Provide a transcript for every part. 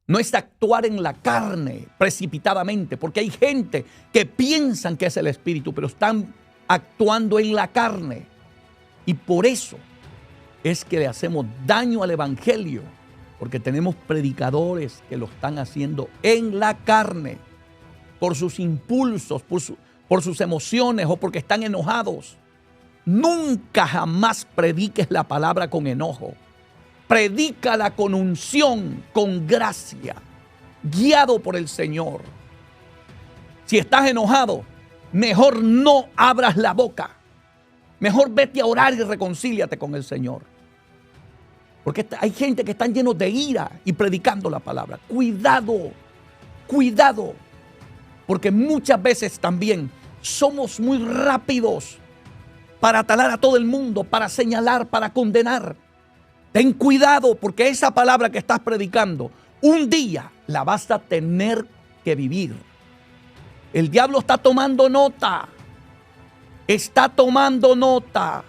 No es actuar en la carne precipitadamente, porque hay gente que piensan que es el Espíritu, pero están actuando en la carne. Y por eso es que le hacemos daño al Evangelio, porque tenemos predicadores que lo están haciendo en la carne, por sus impulsos, por sus emociones o porque están enojados. Nunca jamás prediques la palabra con enojo. Predícala con unción, con gracia, guiado por el Señor. Si estás enojado, mejor no abras la boca. Mejor vete a orar y reconcíliate con el Señor. Porque hay gente que están llenos de ira y predicando la palabra. Cuidado, cuidado. Porque muchas veces también somos muy rápidos para atalar a todo el mundo, para señalar, para condenar. Ten cuidado, porque esa palabra que estás predicando, un día la vas a tener que vivir. El diablo está tomando nota. Está tomando nota.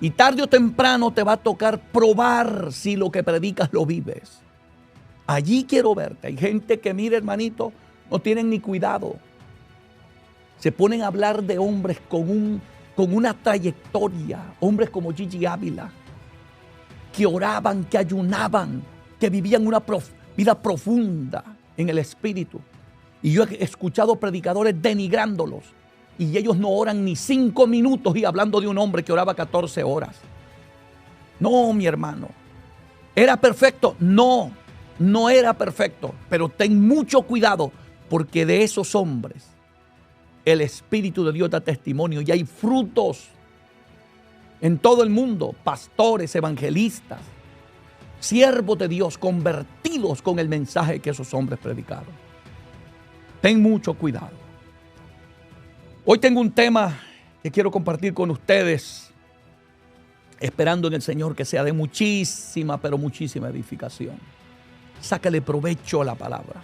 Y tarde o temprano te va a tocar probar si lo que predicas lo vives. Allí quiero verte. Hay gente que, mire, hermanito, no tienen ni cuidado. Se ponen a hablar de hombres con una trayectoria. Hombres como Gigi Ávila, que oraban, que ayunaban, que vivían una vida profunda en el Espíritu. Y yo he escuchado predicadores denigrándolos. Y ellos no oran ni 5 minutos, y hablando de un hombre que oraba 14 horas. No, mi hermano. ¿Era perfecto? No, no era perfecto. Pero ten mucho cuidado, porque de esos hombres el Espíritu de Dios da testimonio y hay frutos en todo el mundo, pastores, evangelistas, siervos de Dios convertidos con el mensaje que esos hombres predicaron. Ten mucho cuidado. Hoy tengo un tema que quiero compartir con ustedes, esperando en el Señor que sea de muchísima, pero muchísima edificación. Sácale provecho a la palabra.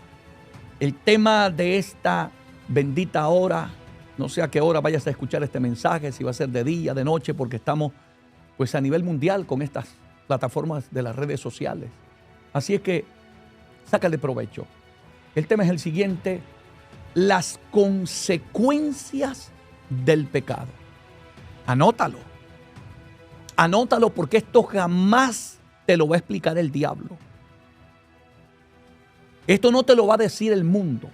El tema de esta bendita hora, no sé a qué hora vayas a escuchar este mensaje, si va a ser de día, de noche, porque estamos pues a nivel mundial con estas plataformas de las redes sociales. Así es que sácale provecho. El tema es el siguiente: las consecuencias del pecado. Anótalo. Anótalo, porque esto jamás te lo va a explicar el diablo. Esto no te lo va a decir el mundo.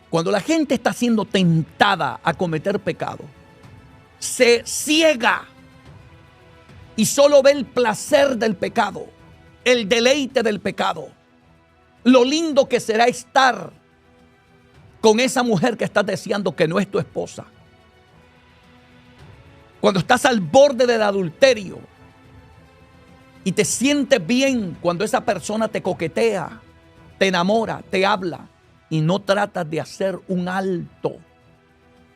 Cuando la gente está siendo tentada a cometer pecado, se ciega y solo ve el placer del pecado, el deleite del pecado, lo lindo que será estar con esa mujer que estás deseando que no es tu esposa. Cuando estás al borde del adulterio y te sientes bien cuando esa persona te coquetea, te enamora, te habla, y no tratas de hacer un alto,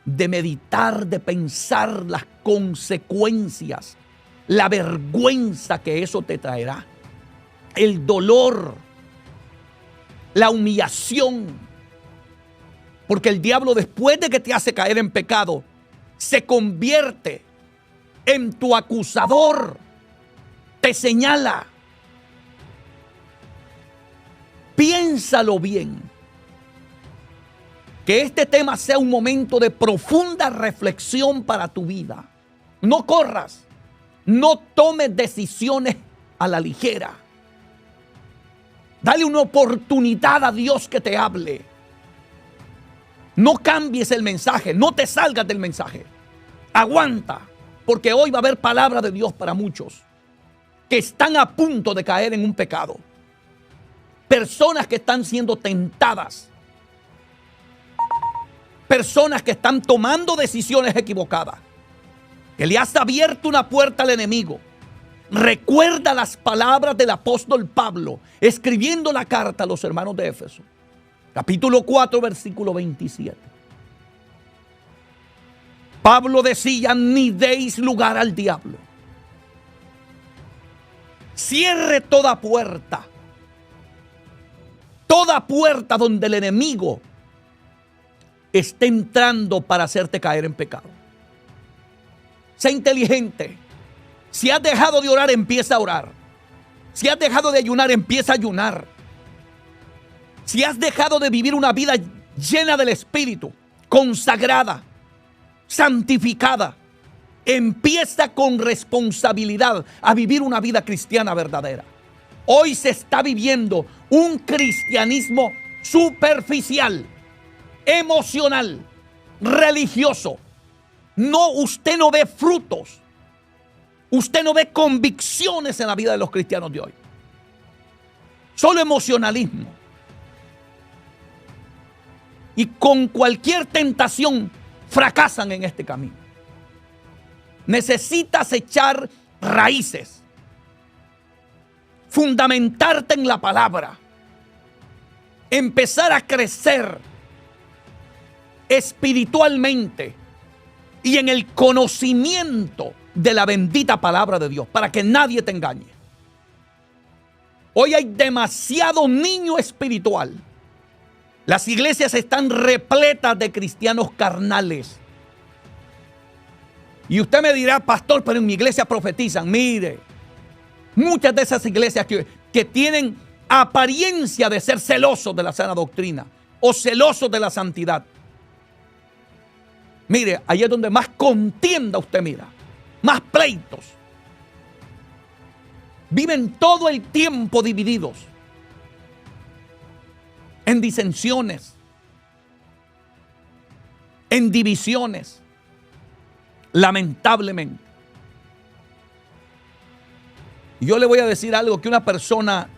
de meditar, de pensar las consecuencias, la vergüenza que eso te traerá, el dolor, la humillación. Porque el diablo, después de que te hace caer en pecado, se convierte en tu acusador, te señala. Piénsalo bien. Que este tema sea un momento de profunda reflexión para tu vida. No corras, no tomes decisiones a la ligera. Dale una oportunidad a Dios que te hable. No cambies el mensaje, no te salgas del mensaje. Aguanta, porque hoy va a haber palabra de Dios para muchos que están a punto de caer en un pecado. Personas que están siendo tentadas. Personas que están tomando decisiones equivocadas. Que le has abierto una puerta al enemigo. Recuerda las palabras del apóstol Pablo escribiendo la carta a los hermanos de Éfeso. Capítulo 4, versículo 27. Pablo decía: ni deis lugar al diablo. Cierre toda puerta. Toda puerta donde el enemigo esté entrando para hacerte caer en pecado. Sé inteligente. Si has dejado de orar, empieza a orar. Si has dejado de ayunar, empieza a ayunar. si has dejado de vivir una vida llena del Espíritu, consagrada, santificada, empieza con responsabilidad a vivir una vida cristiana verdadera. Hoy se está viviendo un cristianismo superficial, emocional, religioso. No, usted no ve frutos. Usted no ve convicciones en la vida de los cristianos de hoy. Solo emocionalismo. Y con cualquier tentación fracasan en este camino. Necesitas echar raíces, fundamentarte en la palabra, empezar a crecer espiritualmente y en el conocimiento de la bendita palabra de Dios, para que nadie te engañe. Hoy hay demasiado niño espiritual. Las iglesias están repletas de cristianos carnales. Y usted me dirá, pastor, pero en mi iglesia profetizan. Mire, muchas de esas iglesias que tienen apariencia de ser celosos de la sana doctrina o celosos de la santidad. Mire, ahí es donde más contienda usted mira, más pleitos. Viven todo el tiempo divididos en disensiones, en divisiones, lamentablemente. Y yo le voy a decir algo, que una persona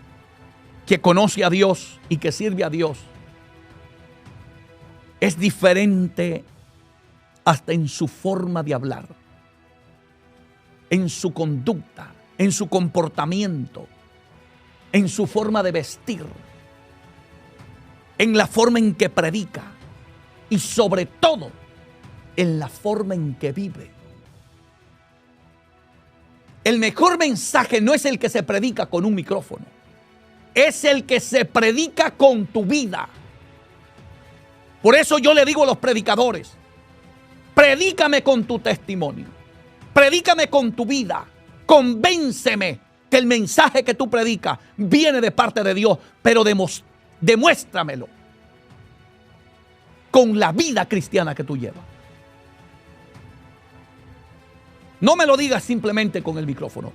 que conoce a Dios y que sirve a Dios es diferente hasta en su forma de hablar, en su conducta, en su comportamiento, en su forma de vestir, en la forma en que predica y sobre todo en la forma en que vive. El mejor mensaje no es el que se predica con un micrófono, es el que se predica con tu vida. Por eso yo le digo a los predicadores, predícame con tu testimonio, predícame con tu vida, convénceme que el mensaje que tú predicas viene de parte de Dios, pero demuéstramelo con la vida cristiana que tú llevas. No me lo digas simplemente con el micrófono,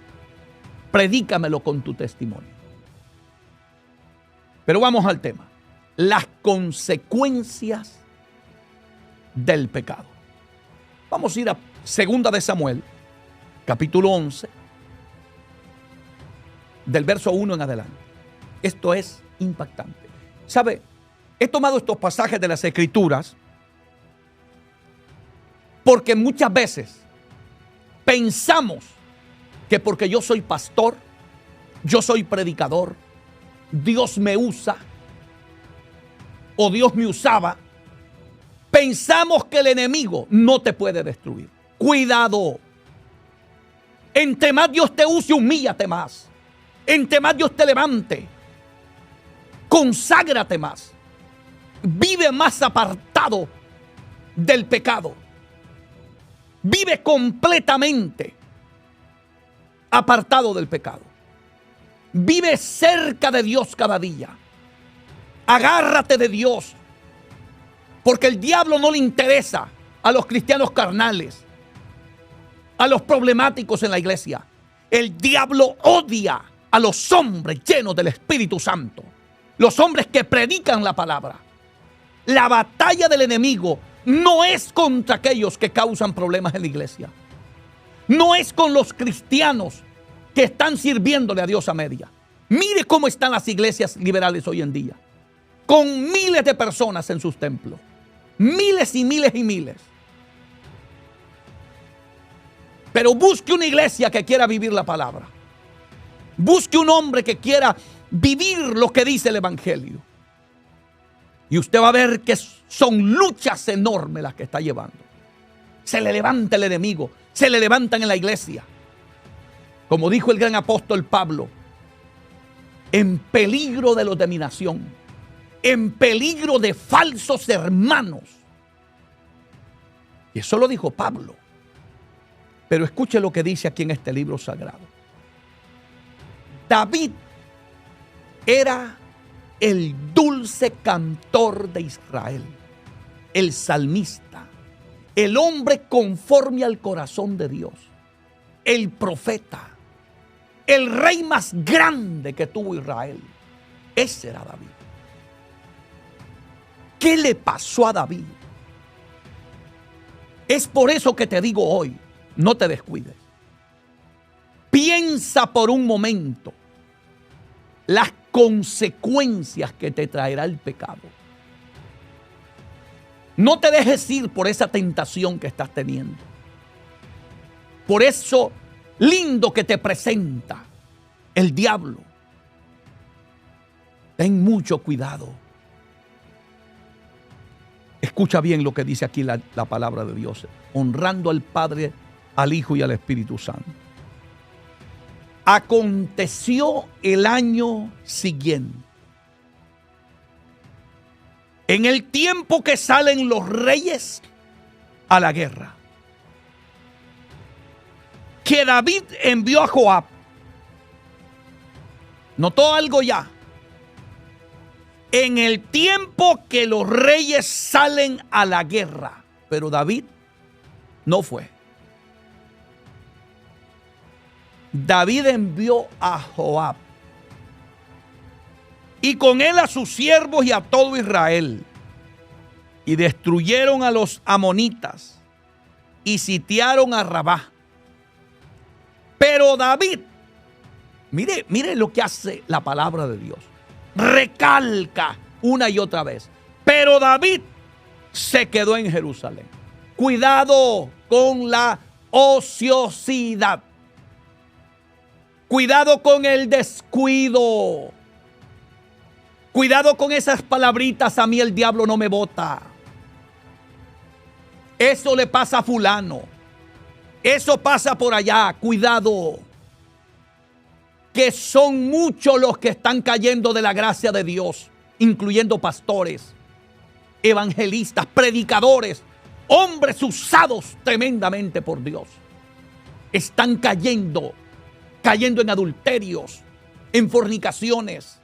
predícamelo con tu testimonio. Pero vamos al tema, las consecuencias del pecado. Vamos a ir a 2 de Samuel, capítulo 11, del verso 1 en adelante. Esto es impactante. ¿Sabe? He tomado estos pasajes de las Escrituras porque muchas veces pensamos que porque yo soy pastor, yo soy predicador, Dios me usa o Dios me usaba. Pensamos que el enemigo no te puede destruir. Cuidado. Entre más Dios te use, humíllate más. Entre más Dios te levante, conságrate más. Vive más apartado del pecado. Vive completamente apartado del pecado. Vive cerca de Dios cada día. Agárrate de Dios. Porque el diablo no le interesa a los cristianos carnales, a los problemáticos en la iglesia. El diablo odia a los hombres llenos del Espíritu Santo. Los hombres que predican la palabra. La batalla del enemigo no es contra aquellos que causan problemas en la iglesia. No es con los cristianos que están sirviéndole a Dios a media. Mire cómo están las iglesias liberales hoy en día. Con miles de personas en sus templos. Miles y miles y miles. Pero busque una iglesia que quiera vivir la palabra. Busque un hombre que quiera vivir lo que dice el Evangelio. Y usted va a ver que son luchas enormes las que está llevando. Se le levanta el enemigo, se le levantan en la iglesia. Como dijo el gran apóstol Pablo, en peligro de la dominación, en peligro de falsos hermanos. Y eso lo dijo Pablo. Pero escuche lo que dice aquí en este libro sagrado. David era el dulce cantor de Israel, el salmista, el hombre conforme al corazón de Dios, el profeta, el rey más grande que tuvo Israel. Ese era David. ¿Qué le pasó a David? Es por eso que te digo hoy, no te descuides. Piensa por un momento las consecuencias que te traerá el pecado. No te dejes ir por esa tentación que estás teniendo. Por eso lindo que te presenta el diablo. Ten mucho cuidado. Escucha bien lo que dice aquí la palabra de Dios. Honrando al Padre, al Hijo y al Espíritu Santo. Aconteció el año siguiente, en el tiempo que salen los reyes a la guerra, que David envió a Joab. ¿Notó algo ya? En el tiempo que los reyes salen a la guerra, pero David no fue. David envió a Joab y con él a sus siervos y a todo Israel, y destruyeron a los amonitas y sitiaron a Rabá. Pero David, mire lo que hace la palabra de Dios, recalca una y otra vez. Pero David se quedó en Jerusalén. Cuidado con la ociosidad. Cuidado con el descuido. Cuidado con esas palabritas, a mí el diablo no me bota. Eso le pasa a fulano. Eso pasa por allá. Cuidado. Que son muchos los que están cayendo de la gracia de Dios, incluyendo pastores, evangelistas, predicadores, hombres usados tremendamente por Dios. Están cayendo en adulterios, en fornicaciones,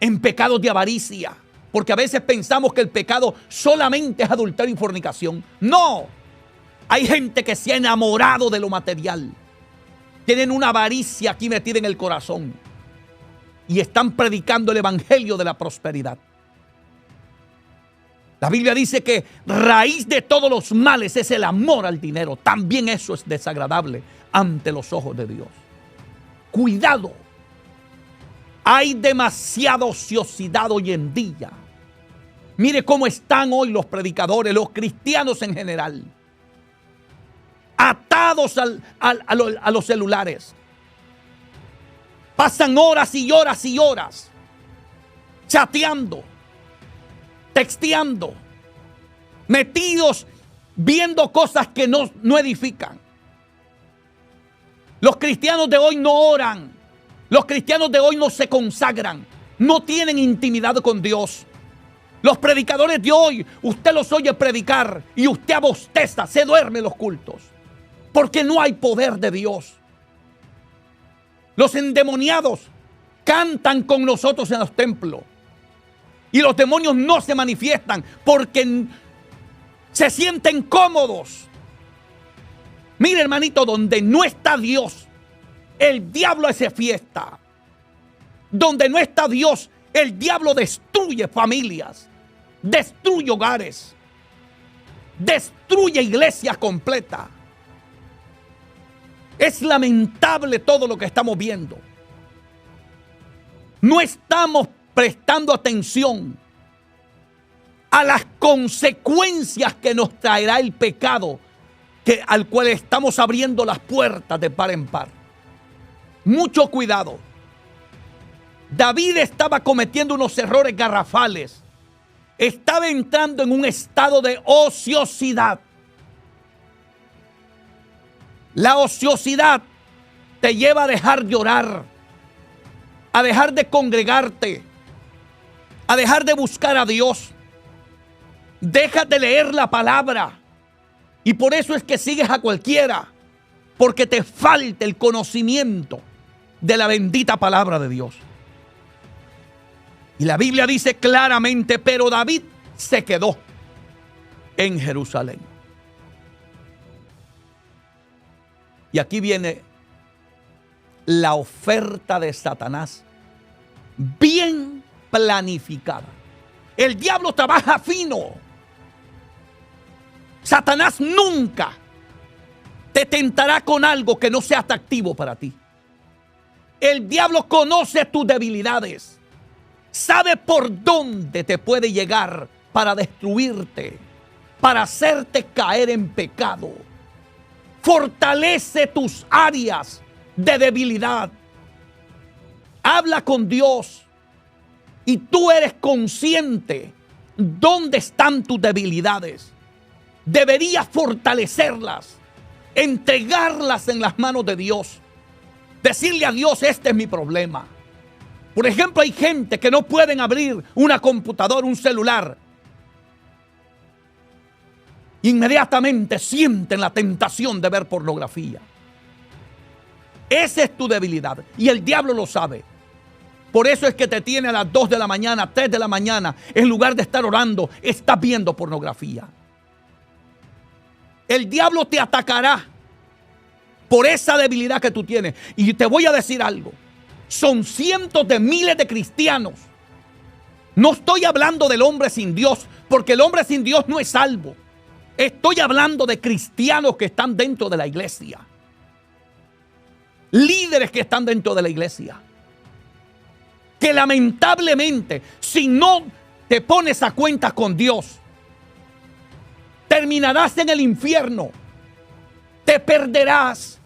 en pecados de avaricia. Porque a veces pensamos que el pecado solamente es adulterio y fornicación. No, hay gente que se ha enamorado de lo material. Tienen una avaricia aquí metida en el corazón y están predicando el evangelio de la prosperidad. La Biblia dice que raíz de todos los males es el amor al dinero. También eso es desagradable ante los ojos de Dios. Cuidado. Hay demasiada ociosidad hoy en día. Mire cómo están hoy los predicadores, los cristianos en general. Atados a los celulares. Pasan horas y horas y horas chateando, texteando, metidos viendo cosas que no edifican. Los cristianos de hoy no oran. Los cristianos de hoy no se consagran. No tienen intimidad con Dios. Los predicadores de hoy, usted los oye predicar y usted abosteza, se duerme en los cultos. Porque no hay poder de Dios. Los endemoniados cantan con nosotros en los templos. Y los demonios no se manifiestan porque se sienten cómodos. Mire, hermanito, donde no está Dios, el diablo hace fiesta. Donde no está Dios, el diablo destruye familias, destruye hogares, destruye iglesias completas. Es lamentable todo lo que estamos viendo. No estamos prestando atención a las consecuencias que nos traerá el pecado, al cual estamos abriendo las puertas de par en par. Mucho cuidado. David estaba cometiendo unos errores garrafales. Estaba entrando en un estado de ociosidad. La ociosidad te lleva a dejar de orar, a dejar de congregarte, a dejar de buscar a Dios. Deja de leer la palabra. Y por eso es que sigues a cualquiera, porque te falta el conocimiento de la bendita palabra de Dios. Y la Biblia dice claramente, pero David se quedó en Jerusalén. Y aquí viene la oferta de Satanás, bien planificada. El diablo trabaja fino. Satanás nunca te tentará con algo que no sea atractivo para ti. El diablo conoce tus debilidades. Sabe por dónde te puede llegar para destruirte, para hacerte caer en pecado. Fortalece tus áreas de debilidad. Habla con Dios y tú eres consciente dónde están tus debilidades. Deberías fortalecerlas, entregarlas en las manos de Dios. Decirle a Dios, este es mi problema. Por ejemplo, hay gente que no pueden abrir una computadora, un celular. Inmediatamente sienten la tentación de ver pornografía. Esa es tu debilidad y el diablo lo sabe. Por eso es que te tiene a las 2 de la mañana, 3 de la mañana, en lugar de estar orando, estás viendo pornografía. El diablo te atacará por esa debilidad que tú tienes. Y te voy a decir algo. Son cientos de miles de cristianos. No estoy hablando del hombre sin Dios, porque el hombre sin Dios no es salvo. Estoy hablando de cristianos que están dentro de la iglesia. Líderes que están dentro de la iglesia. Que lamentablemente, si no te pones a cuenta con Dios, terminarás en el infierno. Te perderás.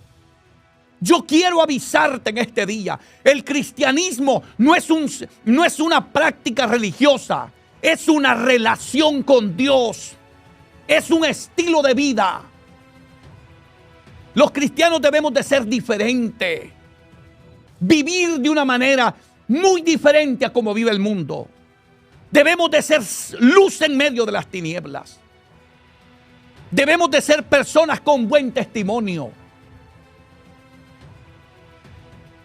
Yo quiero avisarte en este día. El cristianismo no es una práctica religiosa. Es una relación con Dios. Es un estilo de vida. Los cristianos debemos de ser diferentes. Vivir de una manera muy diferente a como vive el mundo. Debemos de ser luz en medio de las tinieblas. Debemos de ser personas con buen testimonio.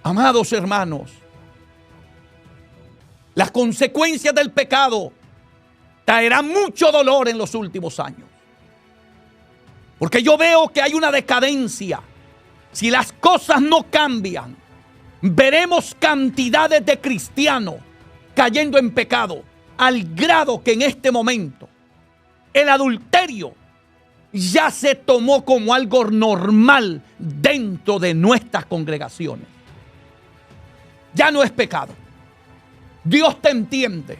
Amados hermanos, las consecuencias del pecado traerán mucho dolor en los últimos años. Porque yo veo que hay una decadencia. Si las cosas no cambian, veremos cantidades de cristianos cayendo en pecado, al grado que en este momento el adulterio ya se tomó como algo normal dentro de nuestras congregaciones. Ya no es pecado. Dios te entiende.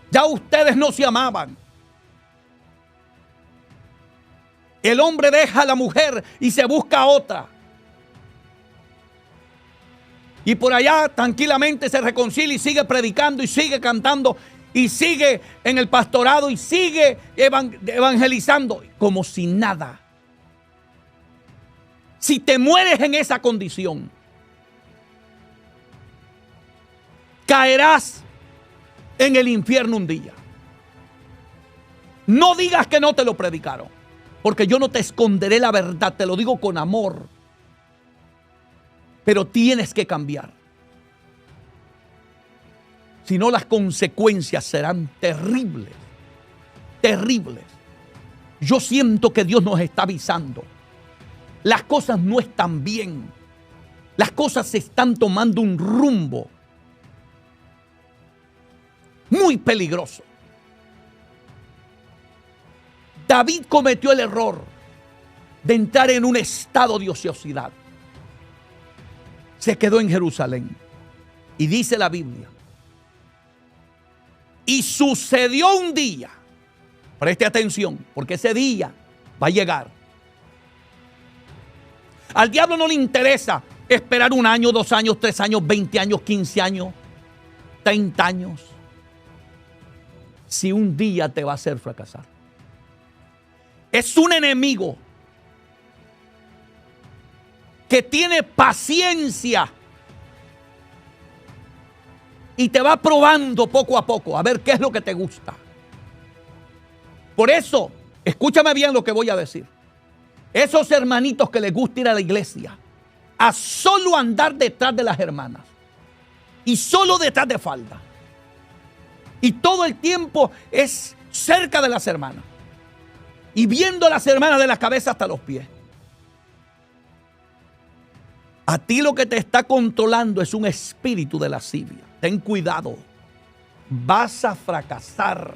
Ya ustedes no se amaban. El hombre deja a la mujer y se busca a otra. Y por allá tranquilamente se reconcilia y sigue predicando y sigue cantando y sigue en el pastorado y sigue evangelizando como si nada. Si te mueres en esa condición, caerás en el infierno un día. No digas que no te lo predicaron, porque yo no te esconderé la verdad, te lo digo con amor. Pero tienes que cambiar. Si no, las consecuencias serán terribles. Terribles. Yo siento que Dios nos está avisando. Las cosas no están bien. Las cosas se están tomando un rumbo muy peligroso. David cometió el error de entrar en un estado de ociosidad. Se quedó en Jerusalén. Y dice la Biblia. Y sucedió un día. Preste atención, porque ese día va a llegar. Al diablo no le interesa esperar 1 año, 2 años, 3 años, 20 años, 15 años, 30 años. Si un día te va a hacer fracasar. Es un enemigo que tiene paciencia y te va probando poco a poco a ver qué es lo que te gusta. Por eso, escúchame bien lo que voy a decir. Esos hermanitos que les gusta ir a la iglesia a solo andar detrás de las hermanas y solo detrás de falda. Y todo el tiempo es cerca de las hermanas. Y viendo a las hermanas de la cabeza hasta los pies. A ti lo que te está controlando es un espíritu de lascivia. Ten cuidado. Vas a fracasar.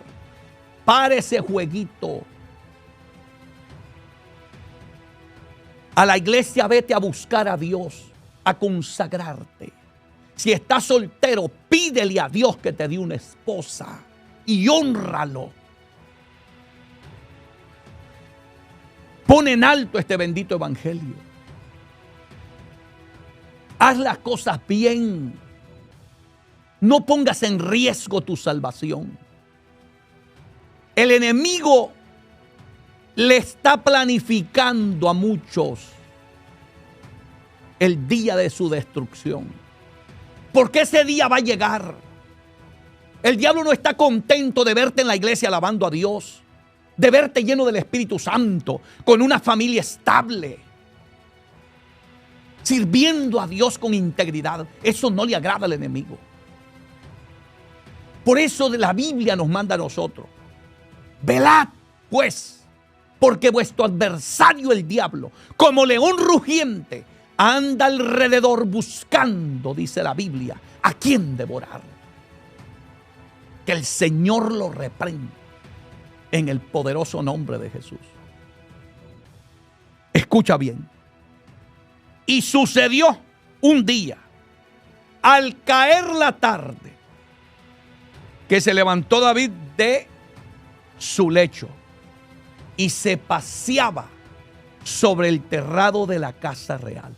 Para ese jueguito. A la iglesia vete a buscar a Dios, a consagrarte. Si estás soltero, pídele a Dios que te dé una esposa y hónralo. Pon en alto este bendito evangelio. Haz las cosas bien. No pongas en riesgo tu salvación. El enemigo le está planificando a muchos el día de su destrucción. Porque ese día va a llegar. El diablo no está contento de verte en la iglesia alabando a Dios, de verte lleno del Espíritu Santo, con una familia estable, sirviendo a Dios con integridad. Eso no le agrada al enemigo. Por eso la Biblia nos manda a nosotros: velad, pues, porque vuestro adversario el diablo, como león rugiente, anda alrededor buscando, dice la Biblia, a quién devorar. Que el Señor lo reprenda en el poderoso nombre de Jesús. Escucha bien. Y sucedió un día, al caer la tarde, que se levantó David de su lecho y se paseaba sobre el terrado de la casa real.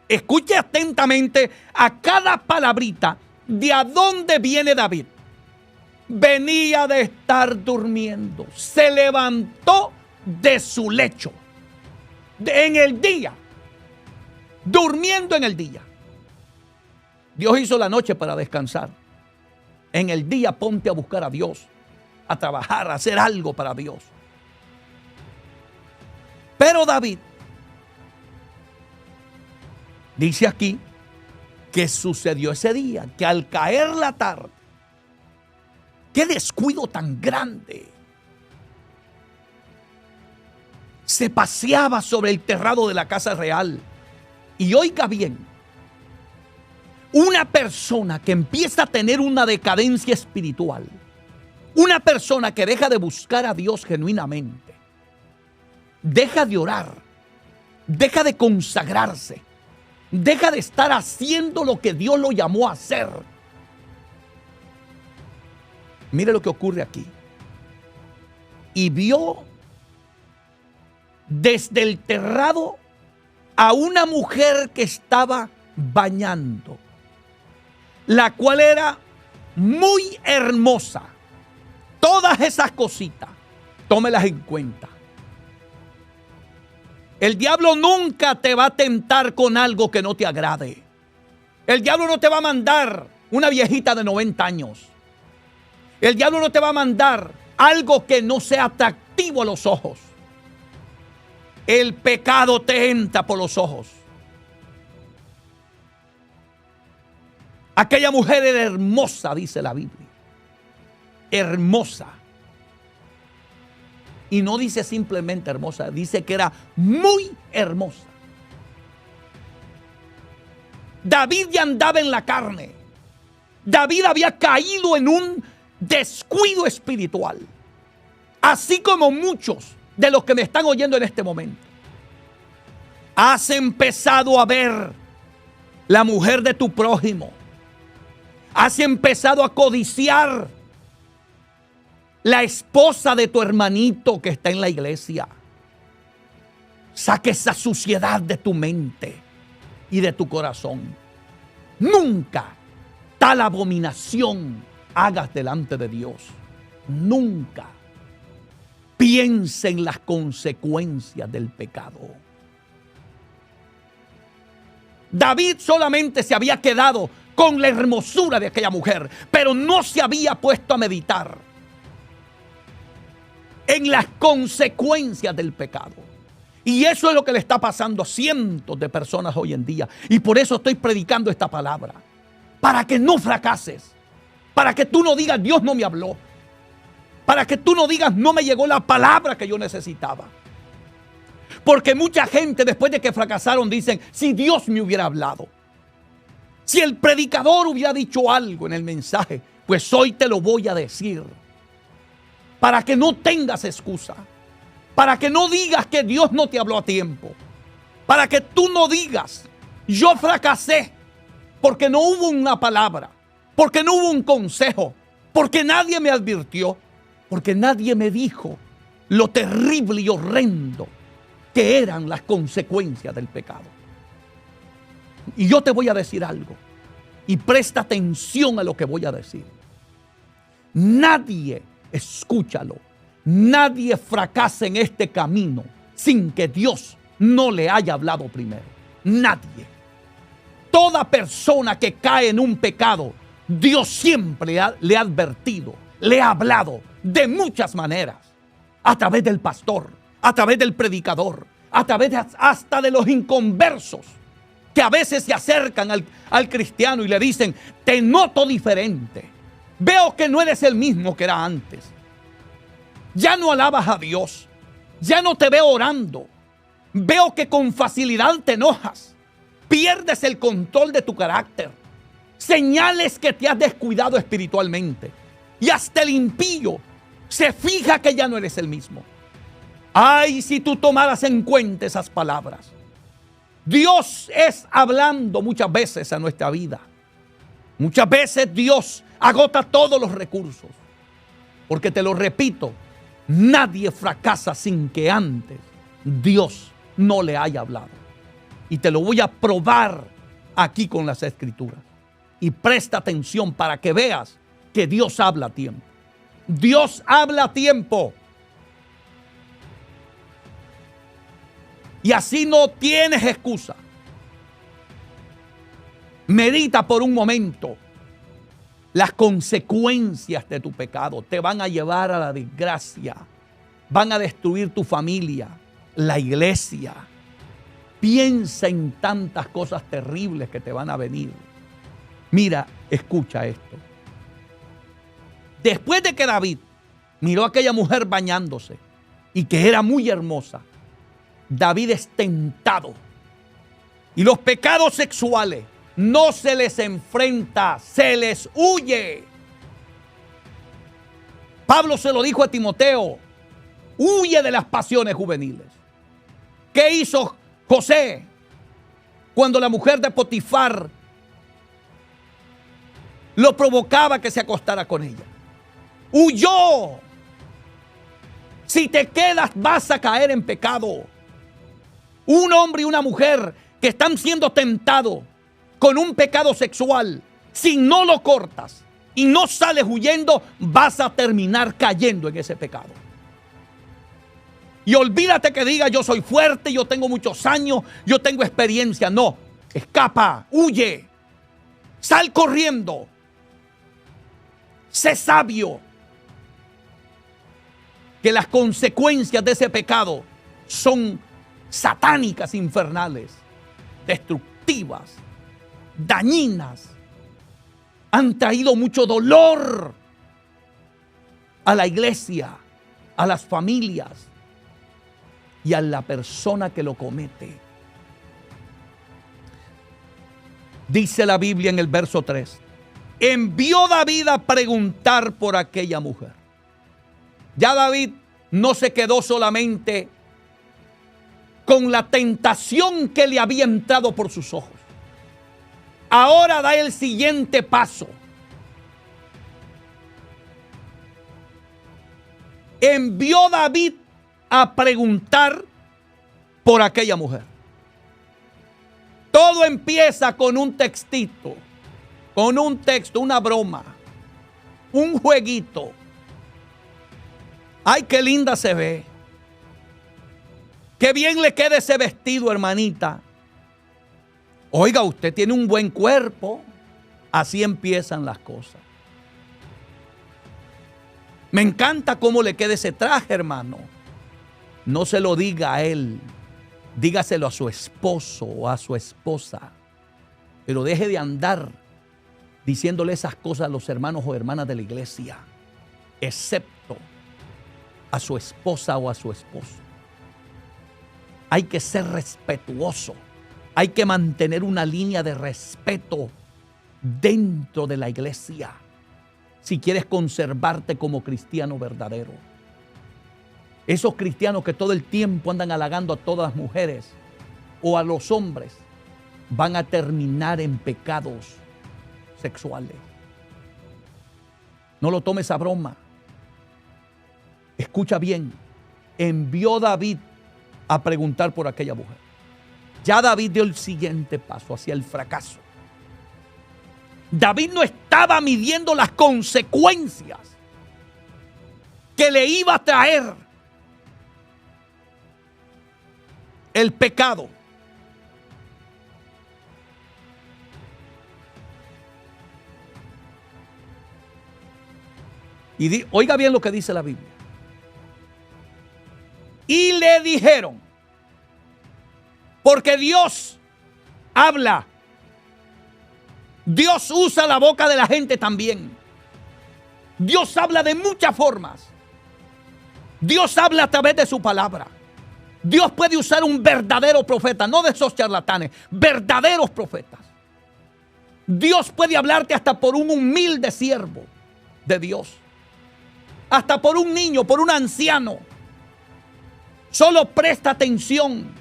Escuche atentamente a cada palabrita de a dónde viene David. Venía de estar durmiendo, se levantó de su lecho en el día, durmiendo en el día. Dios hizo la noche para descansar. En el día ponte a buscar a Dios, a trabajar, a hacer algo para Dios. Pero David dice aquí que sucedió ese día, que al caer la tarde, qué descuido tan grande, se paseaba sobre el terrado de la casa real. Y oiga bien, una persona que empieza a tener una decadencia espiritual, una persona que deja de buscar a Dios genuinamente, deja de orar, deja de consagrarse, deja de estar haciendo lo que Dios lo llamó a hacer. Mire lo que ocurre aquí. Y vio desde el terrado a una mujer que estaba bañando, la cual era muy hermosa. Todas esas cositas, tómelas en cuenta. El diablo nunca te va a tentar con algo que no te agrade. El diablo no te va a mandar una viejita de 90 años. El diablo no te va a mandar algo que no sea atractivo a los ojos. El pecado te entra por los ojos. Aquella mujer era hermosa, dice la Biblia. Hermosa. Y no dice simplemente hermosa, dice que era muy hermosa. David ya andaba en la carne. David había caído en un descuido espiritual. Así como muchos de los que me están oyendo en este momento. Has empezado a ver la mujer de tu prójimo. Has empezado a codiciar la esposa de tu hermanito que está en la iglesia. Saca esa suciedad de tu mente y de tu corazón. Nunca tal abominación hagas delante de Dios. Nunca. Piensa en las consecuencias del pecado. David solamente se había quedado con la hermosura de aquella mujer, pero no se había puesto a meditar en las consecuencias del pecado. Y eso es lo que le está pasando a cientos de personas hoy en día. Y por eso estoy predicando esta palabra. para que no fracases, para que tú no digas Dios no me habló, para que tú no digas no me llegó la palabra que yo necesitaba. Porque mucha gente después de que fracasaron dicen, si Dios me hubiera hablado, si el predicador hubiera dicho algo en el mensaje, pues hoy te lo voy a decir, para que no tengas excusa, para que no digas que Dios no te habló a tiempo, para que tú no digas, yo fracasé, porque no hubo una palabra, porque no hubo un consejo, porque nadie me advirtió, porque nadie me dijo lo terrible y horrendo que eran las consecuencias del pecado. Y yo te voy a decir algo, y presta atención a lo que voy a decir. Nadie, escúchalo, nadie fracasa en este camino sin que Dios no le haya hablado primero. Nadie. Toda persona que cae en un pecado, Dios siempre le ha advertido, le ha hablado de muchas maneras. A través del pastor, a través del predicador, a través hasta de los inconversos, que a veces se acercan al cristiano y le dicen, te noto diferente. Veo que no eres el mismo que era antes. Ya no alabas a Dios. Ya no te veo orando. Veo que con facilidad te enojas. Pierdes el control de tu carácter. Señales que te has descuidado espiritualmente. Y hasta el impío se fija que ya no eres el mismo. Ay, si tú tomaras en cuenta esas palabras. Dios es hablando muchas veces a nuestra vida. Muchas veces Dios agota todos los recursos. Porque te lo repito, nadie fracasa sin que antes Dios no le haya hablado. Y te lo voy a probar aquí con las Escrituras. Y presta atención para que veas que Dios habla a tiempo. Dios habla a tiempo. Y así no tienes excusa. Medita por un momento. Las consecuencias de tu pecado te van a llevar a la desgracia. Van a destruir tu familia, la iglesia. Piensa en tantas cosas terribles que te van a venir. Mira, escucha esto. Después de que David miró a aquella mujer bañándose y que era muy hermosa, David es tentado. Y los pecados sexuales no se les enfrenta, se les huye. Pablo se lo dijo a Timoteo, huye de las pasiones juveniles. ¿Qué hizo José cuando la mujer de Potifar lo provocaba que se acostara con ella? Huyó. Si te quedas vas a caer en pecado. Un hombre y una mujer que están siendo tentados con un pecado sexual, si no lo cortas y no sales huyendo, vas a terminar cayendo en ese pecado. Y olvídate que diga yo soy fuerte, yo tengo muchos años, yo tengo experiencia. No, escapa, huye, sal corriendo, sé sabio, que las consecuencias de ese pecado son satánicas, infernales, destructivas, dañinas. Han traído mucho dolor a la iglesia, a las familias y a la persona que lo comete. Dice la Biblia en el verso 3, envió David a preguntar por aquella mujer. Ya David no se quedó solamente con la tentación que le había entrado por sus ojos. Ahora da el siguiente paso. Envió David a preguntar por aquella mujer. Todo empieza con un textito, con un texto, una broma, un jueguito. Ay, qué linda se ve. Qué bien le queda ese vestido, hermanita. Oiga, usted tiene un buen cuerpo. Así empiezan las cosas. Me encanta cómo le queda ese traje, hermano. No se lo diga a él. Dígaselo a su esposo o a su esposa. Pero deje de andar diciéndole esas cosas a los hermanos o hermanas de la iglesia, excepto a su esposa o a su esposo. Hay que ser respetuoso. Hay que mantener una línea de respeto dentro de la iglesia si quieres conservarte como cristiano verdadero. Esos cristianos que todo el tiempo andan halagando a todas las mujeres o a los hombres van a terminar en pecados sexuales. No lo tomes a broma. Escucha bien. Envió David a preguntar por aquella mujer. Ya David dio el siguiente paso hacia el fracaso. David no estaba midiendo las consecuencias que le iba a traer el pecado. Y oiga bien lo que dice la Biblia. Y le dijeron, porque Dios habla, Dios usa la boca de la gente también. Dios habla de muchas formas. Dios habla a través de su palabra. Dios puede usar un verdadero profeta, no de esos charlatanes, verdaderos profetas. Dios puede hablarte hasta por un humilde siervo de Dios, hasta por un niño, por un anciano. Solo presta atención.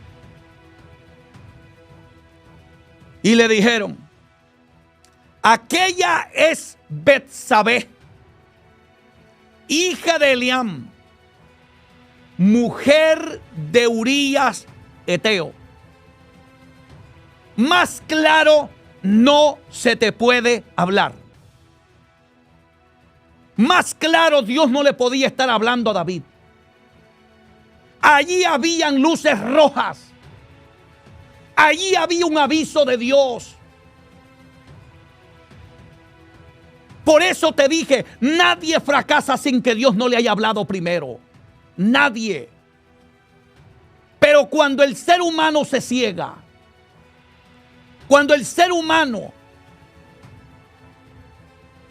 Y le dijeron, aquella es Betsabé, hija de Eliam, mujer de Urías Eteo. Más claro no se te puede hablar. Más claro Dios no le podía estar hablando a David. Allí habían luces rojas. Allí había un aviso de Dios. Por eso te dije, nadie fracasa sin que Dios no le haya hablado primero. Nadie. Pero cuando el ser humano se ciega, cuando el ser humano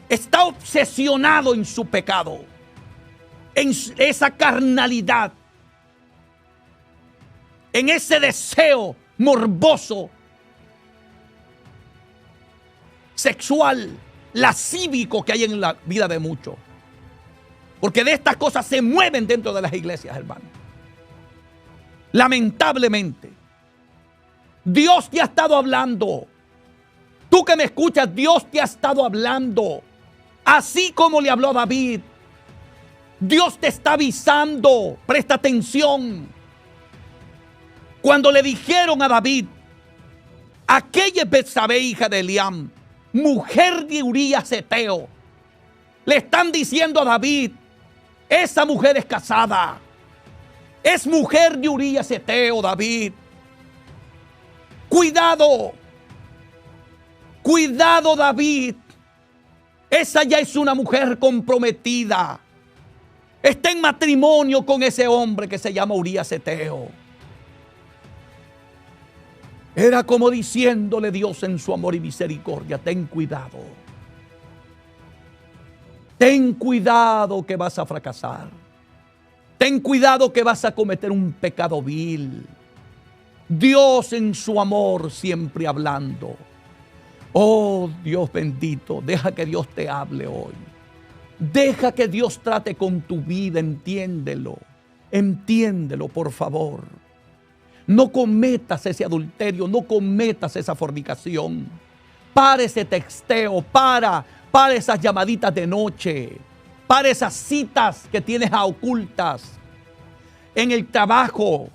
está obsesionado en su pecado, en esa carnalidad, en ese deseo morboso, sexual, lascívico que hay en la vida de muchos. Porque de estas cosas se mueven dentro de las iglesias, hermano. Lamentablemente, Dios te ha estado hablando. Tú que me escuchas, Dios te ha estado hablando. Así como le habló a David. Dios te está avisando. Presta atención. Cuando le dijeron a David, aquella es Betsabé, hija de Eliam, mujer de Urías Eteo, le están diciendo a David, esa mujer es casada, es mujer de Urías Eteo, David. Cuidado, cuidado, David. Esa ya es una mujer comprometida. Está en matrimonio con ese hombre que se llama Urías Eteo. Era como diciéndole Dios en su amor y misericordia, ten cuidado. Ten cuidado que vas a fracasar. Ten cuidado que vas a cometer un pecado vil. Dios en su amor siempre hablando. Oh Dios bendito, deja que Dios te hable hoy. Deja que Dios trate con tu vida, entiéndelo. Entiéndelo, por favor. No cometas ese adulterio, no cometas esa fornicación. Para ese texteo, para esas llamaditas de noche, para esas citas que tienes a ocultas, en el trabajo,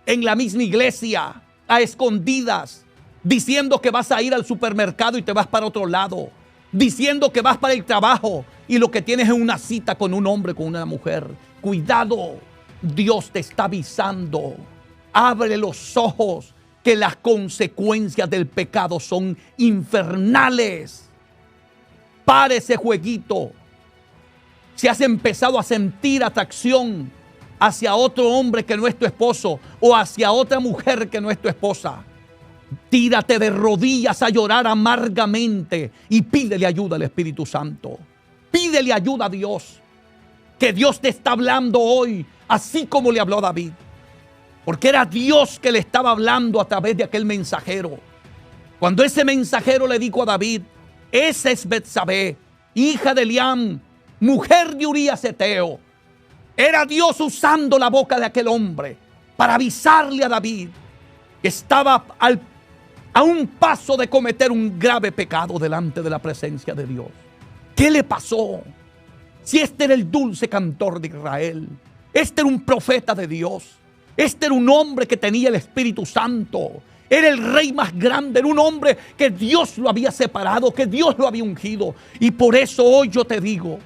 en la misma iglesia, a escondidas, diciendo que vas a ir al supermercado y te vas para otro lado, diciendo que vas para el trabajo y lo que tienes es una cita con un hombre, con una mujer. Cuidado. Dios te está avisando. Abre los ojos que las consecuencias del pecado son infernales. Para ese jueguito. Si has empezado a sentir atracción hacia otro hombre que no es tu esposo o hacia otra mujer que no es tu esposa, Tírate de rodillas a llorar amargamente y pídele ayuda al Espíritu Santo. Pídele ayuda a Dios. Que Dios te está hablando hoy, así como le habló a David. Porque era Dios que le estaba hablando a través de aquel mensajero. Cuando ese mensajero le dijo a David: esa es Betsabé, hija de Eliam, mujer de Urías Eteo. Era Dios usando la boca de aquel hombre para avisarle a David que estaba a un paso de cometer un grave pecado delante de la presencia de Dios. ¿Qué le pasó? Si este era el dulce cantor de Israel, este era un profeta de Dios, este era un hombre que tenía el Espíritu Santo, era el rey más grande, era un hombre que Dios lo había separado, que Dios lo había ungido. Y por eso hoy yo te digo: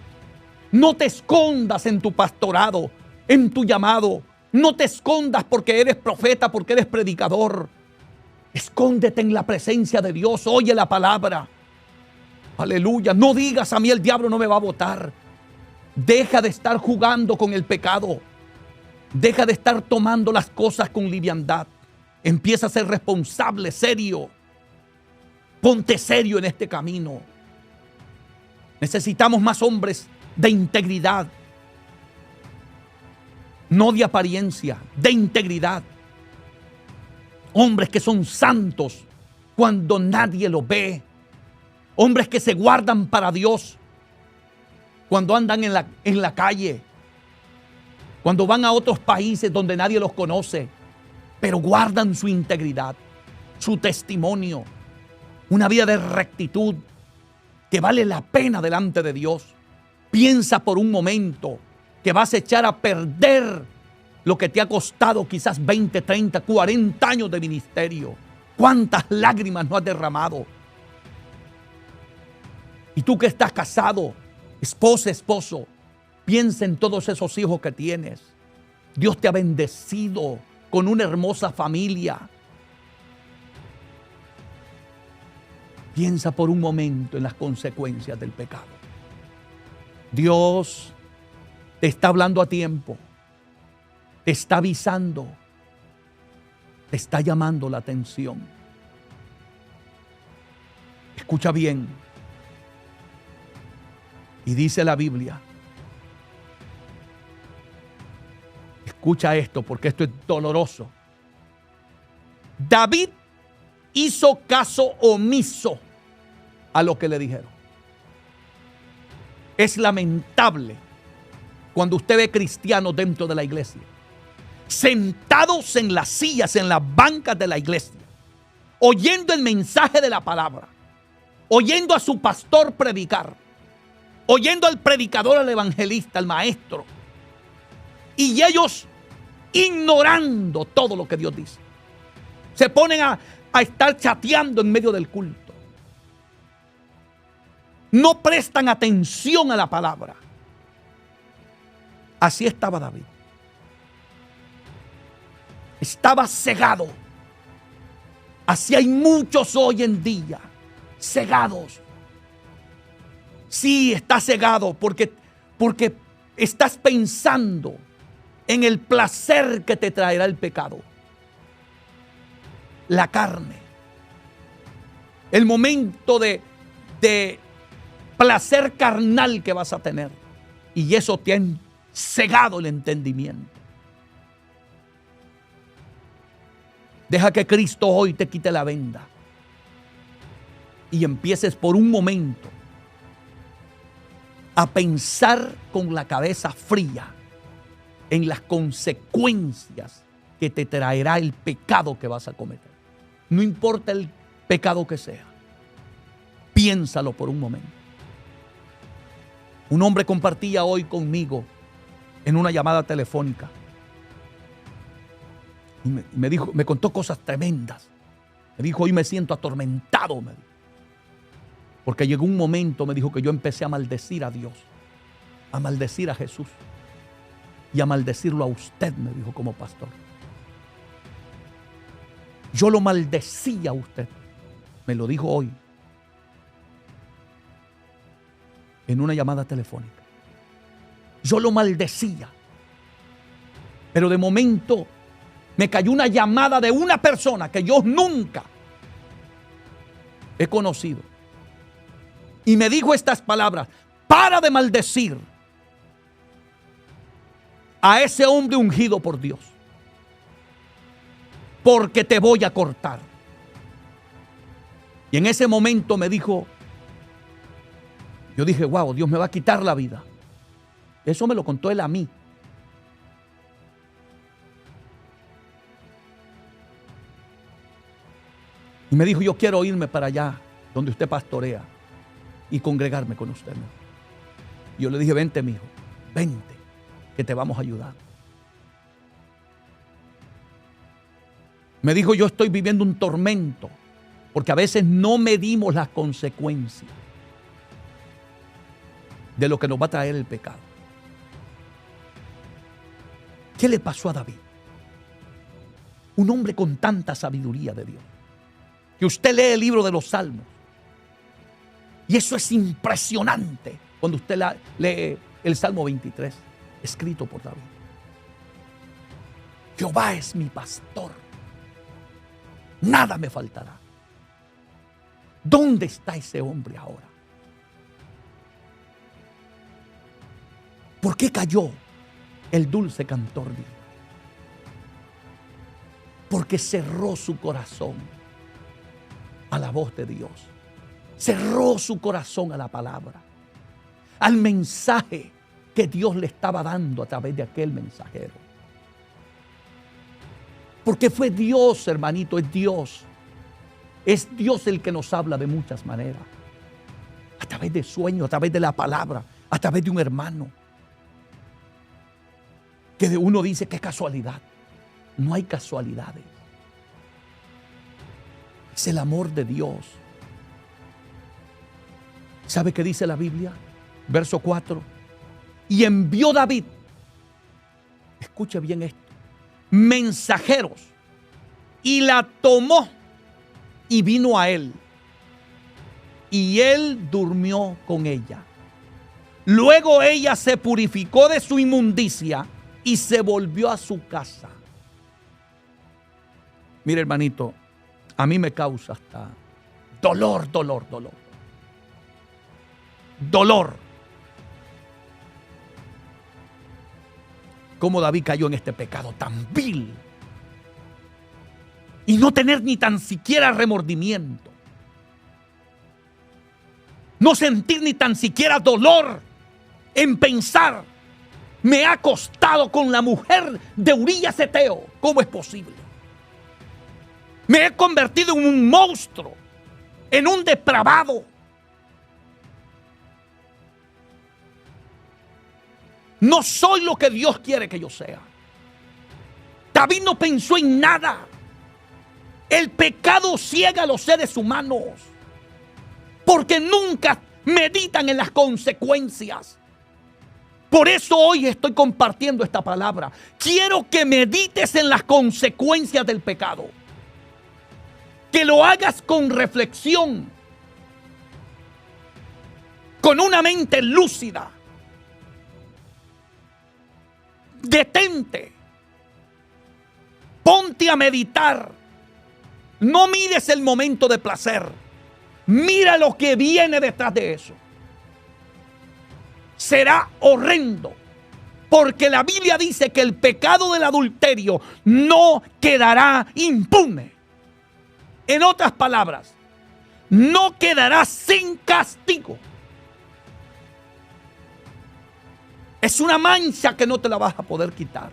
no te escondas en tu pastorado, en tu llamado. No te escondas porque eres profeta, porque eres predicador. Escóndete en la presencia de Dios. Oye la palabra. Aleluya. No digas: a mí el diablo no me va a botar. Deja de estar jugando con el pecado. Deja de estar tomando las cosas con liviandad. Empieza a ser responsable, serio. Ponte serio en este camino. Necesitamos más hombres de integridad. No de apariencia, de integridad. Hombres que son santos cuando nadie los ve. Hombres que se guardan para Dios cuando andan en la calle. Cuando van a otros países donde nadie los conoce. Pero guardan su integridad, su testimonio. Una vida de rectitud que vale la pena delante de Dios. Piensa por un momento que vas a echar a perder lo que te ha costado quizás 20, 30, 40 años de ministerio. ¿Cuántas lágrimas no has derramado? Y tú que estás casado, esposa, esposo, piensa en todos esos hijos que tienes. Dios te ha bendecido con una hermosa familia. Piensa por un momento en las consecuencias del pecado. Dios te está hablando a tiempo, te está avisando, te está llamando la atención. Escucha bien. Y dice la Biblia, escucha esto porque esto es doloroso. David hizo caso omiso a lo que le dijeron. Es lamentable cuando usted ve cristianos dentro de la iglesia, sentados en las sillas, en las bancas de la iglesia, oyendo el mensaje de la palabra, oyendo a su pastor predicar, oyendo al predicador, al evangelista, al maestro, y ellos ignorando todo lo que Dios dice. Se ponen a estar chateando en medio del culto. No prestan atención a la palabra. Así estaba David. Estaba cegado. Así hay muchos hoy en día, cegados. Sí, estás cegado porque estás pensando en el placer que te traerá el pecado. La carne. El momento de placer carnal que vas a tener. Y eso te ha cegado el entendimiento. Deja que Cristo hoy te quite la venda. Y empieces por un momento a pensar con la cabeza fría en las consecuencias que te traerá el pecado que vas a cometer. No importa el pecado que sea. Piénsalo por un momento. Un hombre compartía hoy conmigo en una llamada telefónica. Y me dijo, me contó cosas tremendas. Me dijo, hoy me siento atormentado, me dijo. Porque llegó un momento, me dijo, que yo empecé a maldecir a Dios, a maldecir a Jesús y a maldecirlo a usted, me dijo, como pastor. Yo lo maldecía a usted. Me lo dijo hoy en una llamada telefónica. Yo lo maldecía. Pero de momento me cayó una llamada de una persona que yo nunca he conocido. Y me dijo estas palabras: para de maldecir a ese hombre ungido por Dios, porque te voy a cortar. Y en ese momento me dijo, yo dije, wow, Dios me va a quitar la vida. Eso me lo contó él a mí. Y me dijo, yo quiero irme para allá, donde usted pastorea, y congregarme con usted. Y yo le dije, vente, mijo, vente, que te vamos a ayudar. Me dijo, yo estoy viviendo un tormento, porque a veces no medimos las consecuencias de lo que nos va a traer el pecado. ¿Qué le pasó a David? Un hombre con tanta sabiduría de Dios, que usted lee el libro de los Salmos, y eso es impresionante cuando usted lee el Salmo 23, escrito por David. Jehová es mi pastor, nada me faltará. ¿Dónde está ese hombre ahora? ¿Por qué cayó el dulce cantor de Israel? Porque cerró su corazón a la voz de Dios. Cerró su corazón a la palabra, al mensaje que Dios le estaba dando a través de aquel mensajero. Porque fue Dios, hermanito, es Dios. Es Dios el que nos habla de muchas maneras. A través de sueños, a través de la palabra, a través de un hermano. Que de uno dice, qué casualidad. No hay casualidades. Es el amor de Dios. ¿Sabe qué dice la Biblia? Verso 4. Y envió David, escuche bien esto, mensajeros, y la tomó y vino a él. Y él durmió con ella. Luego ella se purificó de su inmundicia y se volvió a su casa. Mire, hermanito, a mí me causa hasta dolor. Cómo David cayó en este pecado tan vil y no tener ni tan siquiera remordimiento, no sentir ni tan siquiera dolor en pensar, me ha acostado con la mujer de Urías Eteo. ¿Cómo es posible? Me he convertido en un monstruo, en un depravado. No soy lo que Dios quiere que yo sea. David no pensó en nada. El pecado ciega a los seres humanos, porque nunca meditan en las consecuencias. Por eso hoy estoy compartiendo esta palabra. Quiero que medites en las consecuencias del pecado. Que lo hagas con reflexión, con una mente lúcida. Detente, ponte a meditar. No mires el momento de placer, mira lo que viene detrás de eso. Será horrendo, porque la Biblia dice que el pecado del adulterio no quedará impune. En otras palabras, no quedará sin castigo. Es una mancha que no te la vas a poder quitar.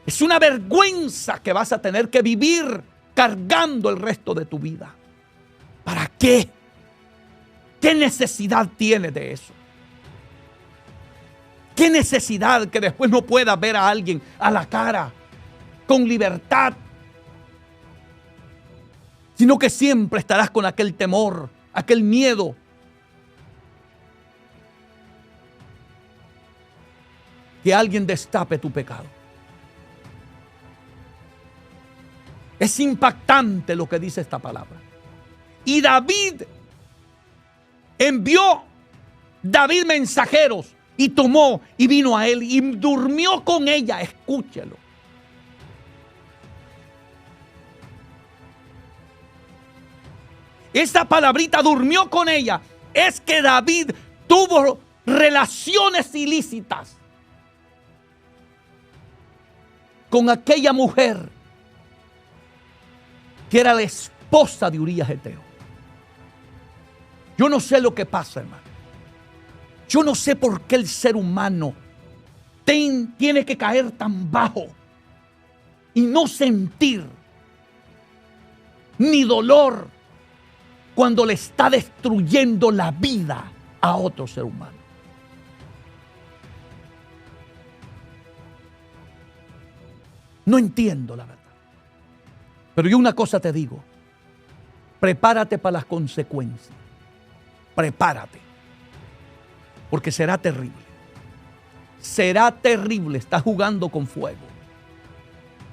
Es una vergüenza que vas a tener que vivir cargando el resto de tu vida. ¿Para qué? ¿Qué necesidad tienes de eso? ¿Qué necesidad que después no puedas ver a alguien a la cara con libertad? Sino que siempre estarás con aquel temor, aquel miedo. Que alguien destape tu pecado. Es impactante lo que dice esta palabra. Y envió David mensajeros y tomó y vino a él y durmió con ella. Escúchelo. esa palabrita durmió con ella, es que David tuvo relaciones ilícitas con aquella mujer que era la esposa de Urías Eteo. Yo no sé lo que pasa, hermano. Yo no sé por qué el ser humano tiene que caer tan bajo y no sentir ni dolor cuando le está destruyendo la vida a otro ser humano. No entiendo la verdad. Pero yo una cosa te digo, prepárate para las consecuencias. Prepárate, porque será terrible. Será terrible. Estás jugando con fuego.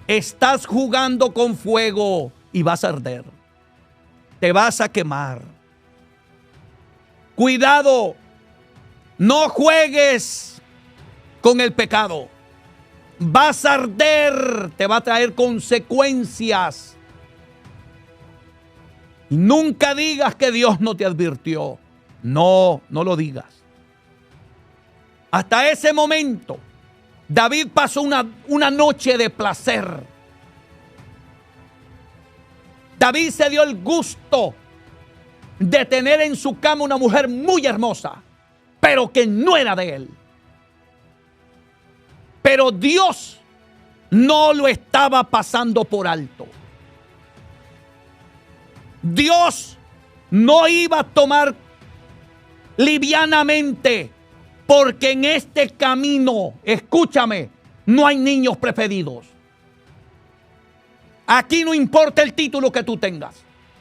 Estás jugando con fuego y vas a arder. Te vas a quemar. Cuidado. No juegues con el pecado. Vas a arder. Te va a traer consecuencias. Y nunca digas que Dios no te advirtió. No, no lo digas. Hasta ese momento, David pasó una noche de placer. David se dio el gusto de tener en su cama una mujer muy hermosa, pero que no era de él. Pero Dios no lo estaba pasando por alto. Dios no iba a tomar livianamente, porque en este camino, escúchame, no hay niños preferidos. Aquí no importa el título que tú tengas.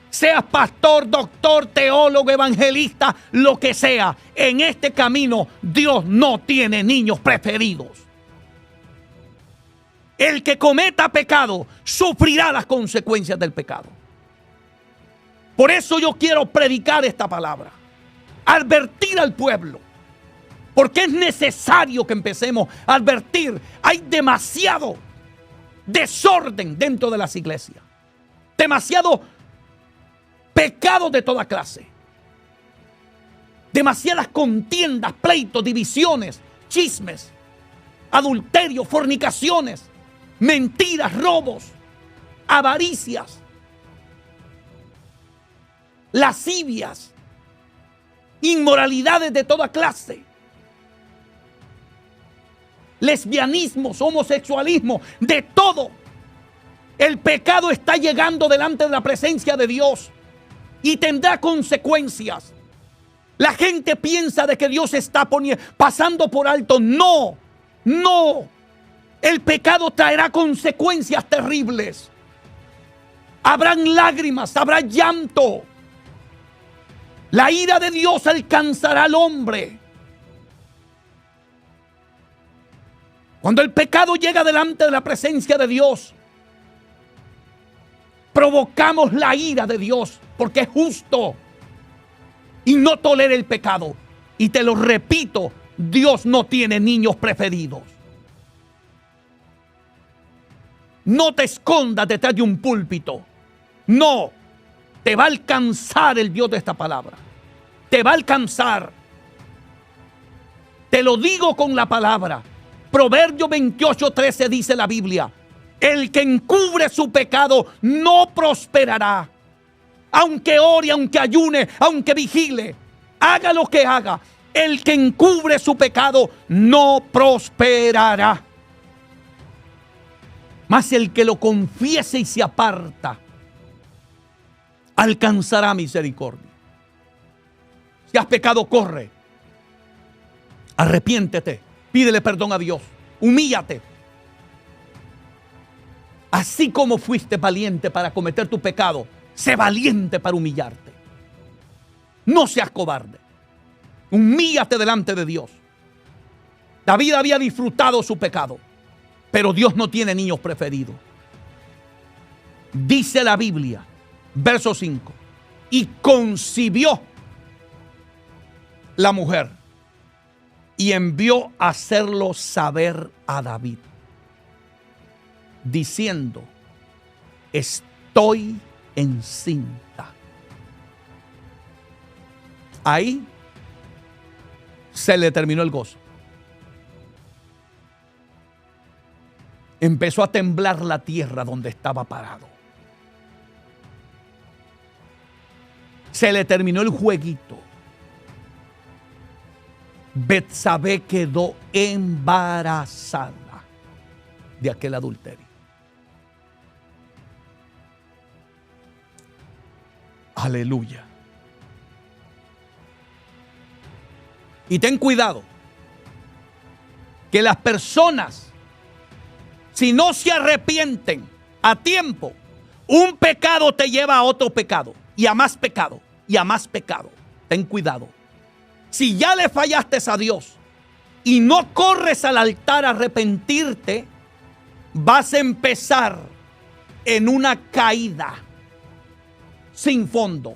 Seas pastor, doctor, teólogo, evangelista, lo que sea. En este camino Dios no tiene niños preferidos. El que cometa pecado sufrirá las consecuencias del pecado. Por eso yo quiero predicar esta palabra. Advertir al pueblo. Porque es necesario que empecemos a advertir. Hay demasiado desorden dentro de las iglesias. Demasiado pecado de toda clase. Demasiadas contiendas, pleitos, divisiones, chismes, adulterio, fornicaciones, mentiras, robos, avaricias, lascivias, inmoralidades de toda clase, lesbianismos, homosexualismo, de todo. El pecado está llegando delante de la presencia de Dios y tendrá consecuencias. La gente piensa de que Dios está pasando por alto. No, no. El pecado traerá consecuencias terribles. Habrán lágrimas, habrá llanto. La ira de Dios alcanzará al hombre. Cuando el pecado llega delante de la presencia de Dios, provocamos la ira de Dios, porque es justo y no tolera el pecado. Y te lo repito, Dios no tiene niños preferidos. No te escondas detrás de un púlpito. No, te va a alcanzar el Dios de esta palabra. Te va a alcanzar. Te lo digo con la palabra. Proverbios 28:13 dice la Biblia: el que encubre su pecado no prosperará. Aunque ore, aunque ayune, aunque vigile, haga lo que haga, el que encubre su pecado no prosperará. Mas el que lo confiese y se aparta, alcanzará misericordia. Si has pecado, corre. Arrepiéntete. Pídele perdón a Dios. Humíllate. Así como fuiste valiente para cometer tu pecado, sé valiente para humillarte. No seas cobarde. Humíllate delante de Dios. David había disfrutado su pecado, pero Dios no tiene niños preferidos. Dice la Biblia, verso 5, y concibió la mujer y envió a hacerlo saber a David, diciendo: estoy encinta. Ahí se le terminó el gozo. Empezó a temblar la tierra donde estaba parado. Se le terminó el jueguito. Betsabé quedó embarazada de aquel adulterio. Aleluya. Y ten cuidado que las personas, si no se arrepienten a tiempo, un pecado te lleva a otro pecado y a más pecado y a más pecado. Ten cuidado. Si ya le fallaste a Dios y no corres al altar a arrepentirte, vas a empezar en una caída sin fondo.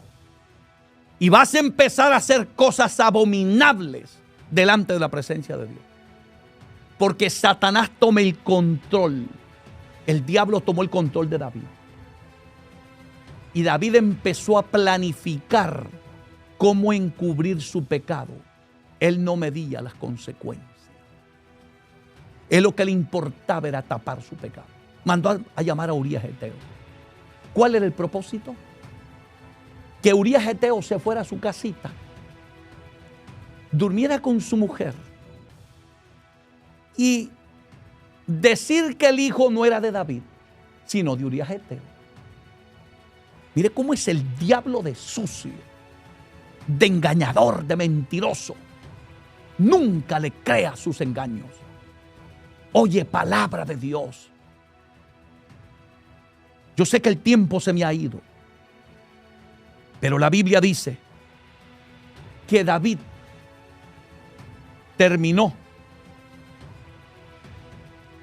Y vas a empezar a hacer cosas abominables delante de la presencia de Dios. Porque Satanás toma el control. El diablo tomó el control de David. Y David empezó a planificar cómo encubrir su pecado. Él no medía las consecuencias. Él lo que le importaba era tapar su pecado. Mandó a llamar a Urías Eteo. ¿Cuál era el propósito? Que Urías Eteo se fuera a su casita, durmiera con su mujer y decir que el hijo no era de David, sino de Urías Eteo. Mire cómo es el diablo de sucio, de engañador, de mentiroso. Nunca le crea sus engaños. Oye, palabra de Dios. Yo sé que el tiempo se me ha ido, pero la Biblia dice que David terminó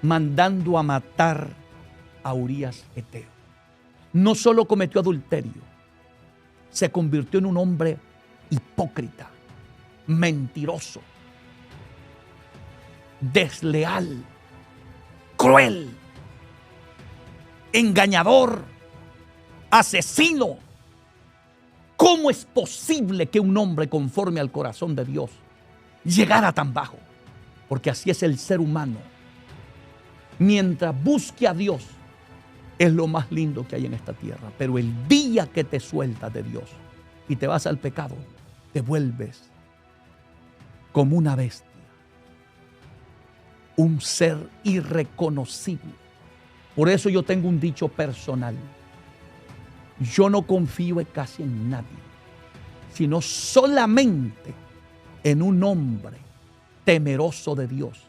mandando a matar a Urías Eteo. No solo cometió adulterio, se convirtió en un hombre hipócrita, mentiroso, desleal, cruel, engañador, asesino. ¿Cómo es posible que un hombre conforme al corazón de Dios llegara tan bajo? Porque así es el ser humano. Mientras busque a Dios, es lo más lindo que hay en esta tierra. Pero el día que te sueltas de Dios y te vas al pecado, te vuelves como una bestia, un ser irreconocible. Por eso yo tengo un dicho personal. Yo no confío casi en nadie, sino solamente en un hombre temeroso de Dios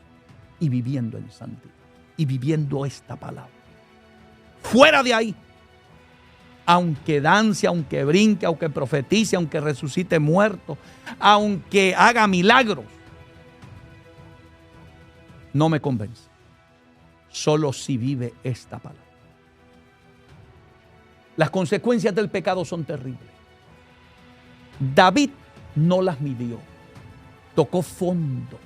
y viviendo en santidad y viviendo esta palabra. Fuera de ahí, aunque dance, aunque brinque, aunque profetice, aunque resucite muertos, aunque haga milagros, no me convence. Solo si vive esta palabra. Las consecuencias del pecado son terribles. David no las midió. Tocó fondo.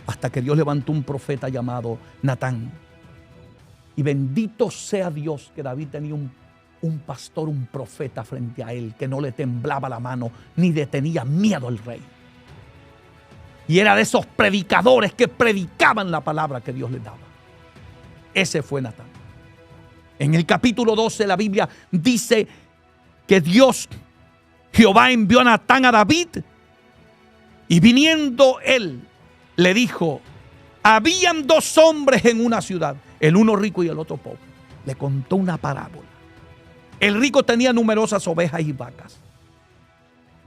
Hasta que Dios levantó un profeta llamado Natán. Y bendito sea Dios que David tenía un pastor, un profeta frente a él, que no le temblaba la mano ni le tenía miedo al rey. Y era de esos predicadores que predicaban la palabra que Dios les daba. Ese fue Natán. En el capítulo 12 la Biblia dice que Jehová envió a Natán a David, y viniendo él le dijo: habían dos hombres en una ciudad, el uno rico y el otro pobre. Le contó una parábola. El rico tenía numerosas ovejas y vacas,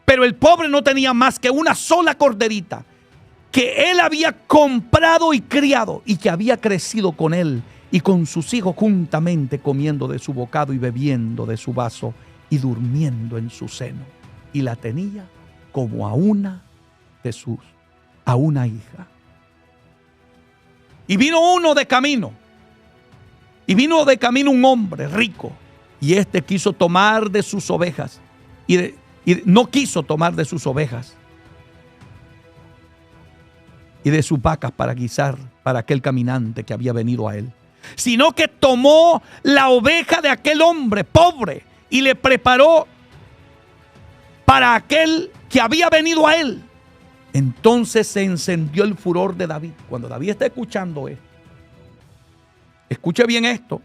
pero el pobre no tenía más que una sola corderita que él había comprado y criado, y que había crecido con él y con sus hijos juntamente, comiendo de su bocado y bebiendo de su vaso y durmiendo en su seno. Y la tenía como a una hija. Y vino de camino un hombre rico, y este quiso tomar de sus ovejas, y no quiso tomar de sus ovejas y de sus vacas para guisar para aquel caminante que había venido a él, sino que tomó la oveja de aquel hombre pobre y le preparó para aquel que había venido a él. Entonces se encendió el furor de David. Cuando David está escuchando esto, escuche bien esto.